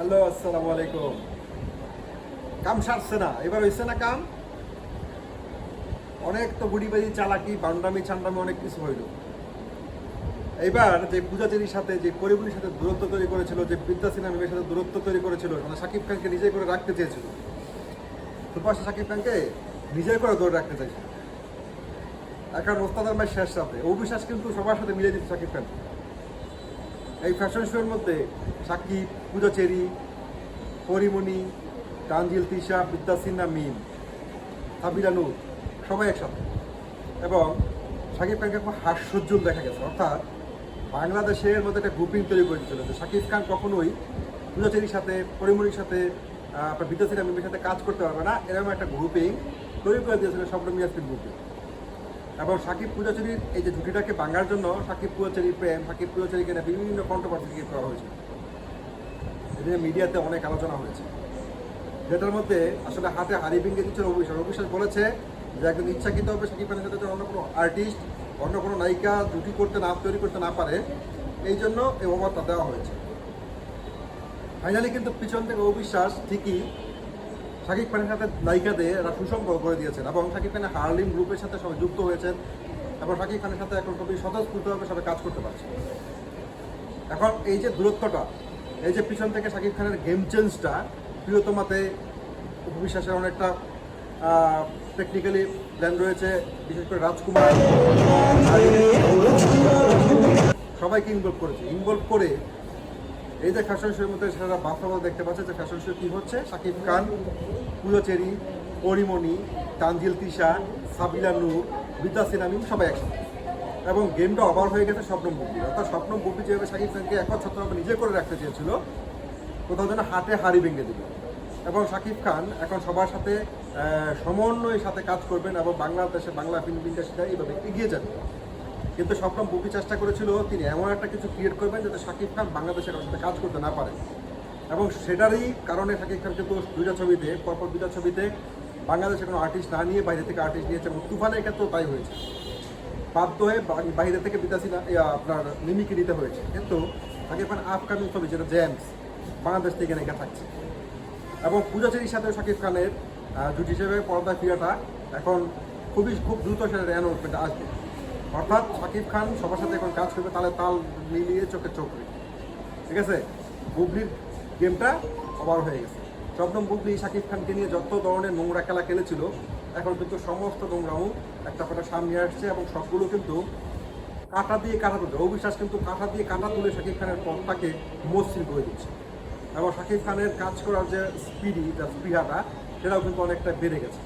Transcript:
Hello, আসসালামু আলাইকুম। কাম সারছে না, এবার হয়েছে না কাম। অনেক তো বুড়িবাড়ি চালাকি বান্ডামি ছান্ডামি অনেক কিছু হইল। এইবার যে পূজাচেরির সাথে যে পরিমণির সাথে দূরত্ব তৈরি করেছিল, যে বিদ্যা সিনহা মিমের সাথে দূরত্ব তৈরি করেছিল, মানে শাকিব খানকে নিজে করে রাখতে চেয়েছিল, সুপারস্টার শাকিব খানকে নিজে করে ধরে রাখতে চাইছিল। এখন ওস্তাদ আলমের শেষ রাতে অবিশ্বাস কিন্তু সবার সাথে মিলে দিচ্ছে শাকিব খান। এই ফ্যাশন শোয়ের মধ্যে সাকিব, পূজাচেরি, পরিমণি, তানজিল তিশা, বিদ্যা সিনহা মিম, সাবিরা নূর সবাই একসাথে। এবং শাকিব খানকে খুব হাস্যোজ্জ্বল দেখা গেছে। অর্থাৎ বাংলাদেশের মধ্যে একটা গ্রুপিং তৈরি করে দিয়েছিল যে শাকিব খান কখনোই পূজাচেরির সাথে, পরিমণির সাথে, আপনার বিদ্যা সিনহা মিমের সাথে কাজ করতে পারবে না, এরকম একটা গ্রুপিং তৈরি করে দিয়েছিল স্বপ্ন মিয়াজকের গ্রুপিং। এবং সাকিব পূজাচেরির এই যে জুটিটাকে ভাঙার জন্য সাকিব পূজাচেরির প্রেম, সাকিব পূজাচেরিকে নিয়ে বিভিন্ন কন্ট্রোভার্সি ক্রিয়েট করা হয়েছে। এটা মিডিয়াতে অনেক আলোচনা হয়েছে, যেটার মধ্যে আসলে হাতে হাড়ি ভেঙে দিচ্ছিল অবিশ্বাস। অবিশ্বাস বলেছে যে একজন ইচ্ছাকৃতভাবে শাকিব খানের সাথে অন্য কোনো আর্টিস্ট, অন্য কোনো নায়িকা জুটি তৈরি করতে না পারে, এই জন্য এই অফারটা দেওয়া হয়েছে। ফাইনালি কিন্তু পিছন থেকে অবিশ্বাস ঠিকই শাকিব খানের সাথে নায়িকাদের একটা সুসম্পর্ক করে দিয়েছেন এবং শাকিব খানের হার্লিম গ্রুপের সাথে সবাই যুক্ত হয়েছেন এবং শাকিব খানের সাথে এখন খুবই স্বতঃস্ফূর্তভাবে সবাই কাজ করতে পারছে। এখন এই যে দূরত্বটা, এই যে পিছন থেকে শাকিব খানের গেম চেঞ্জটা, প্রিয়তমাতে উপবিশ্বাসের অনেকটা টেকনিক্যালি প্ল্যান রয়েছে, বিশেষ করে রাজকুমার সবাইকে ইনভলভ করে এই যে ফ্যাশন শোর মধ্যে সেটা বাস্তবতা দেখতে পাচ্ছে যে ফ্যাশন শো কী হচ্ছে। শাকিব খান, পূজাচেরি, পরিমণি, তানজিল তিশা, সাবিলা নূর, বিদ্যা সিনহা মিম সবাই একসাথে। এবং গেমটা ওভার হয়ে গেছে স্বপ্নম বুবলি। অর্থাৎ স্বপ্নম বুবলি যেভাবে শাকিব খানকে একচ্ছত্রভাবে নিজে করে রাখতে চেয়েছিল, কোথাও যেন হাতে হাড়ি ভেঙে দিল। এবং শাকিব খান এখন সবার সাথে সমন্বয়ের সাথে কাজ করবেন এবং বাংলাদেশে বাংলা ফিল্ম ইন্ডাস্ট্রিটা এইভাবে এগিয়ে যাবে। কিন্তু স্বপ্নম বুবলি চেষ্টা করেছিল তিনি এমন একটা কিছু ক্রিয়েট করবেন যাতে শাকিব খান বাংলাদেশের সাথে কাজ করতে না পারে। এবং সেটারই কারণে শাকিব খান কিন্তু পরপর দুইটা ছবিতে বাংলাদেশে কোনো আর্টিস্ট না নিয়ে বাইরে থেকে আর্টিস্ট নিয়েছে এবং তুফানের ক্ষেত্রেও তাই হয়েছে। বাধ্য হয়ে বাইরে থেকে বিদ্যা সিনহা আপনার মিমিকে নিতে হয়েছে। কিন্তু শাকিব খান আপকামিং ছবি যেটা জেমস, বাংলাদেশ থেকে নায়িকা থাকছে। এবং পূজাচেরির সাথে শাকিব খানের জুটি হিসেবে পর্দায় ফিরাটা এখন খুব দ্রুত সেটা অ্যানাউন্সমেন্ট আসবে। অর্থাৎ শাকিব খান সবার সাথে এখন কাজ করবে, তাহলে তাল মিলিয়ে চোখে চোখ রেখে। ঠিক আছে, বুবলির গেমটা ওভার হয়ে গেছে। স্বপ্নম বুবলি শাকিব খানকে নিয়ে যত ধরনের নোংরা খেলা খেলেছিল, এখন কিন্তু সমস্ত নোংরাও একটা ফোটা সামনে আসছে এবং সবগুলো কিন্তু কাঁটা দিয়ে কাঁটা তুলছে। অবিশ্বাস কিন্তু কাঁটা দিয়ে কাঁটা তুলে শাকিব খানের পথটাকে মসৃণ করে দিচ্ছে এবং শাকিব খানের কাজ করার যে স্পিডাটা সেটাও কিন্তু অনেকটা বেড়ে গেছে।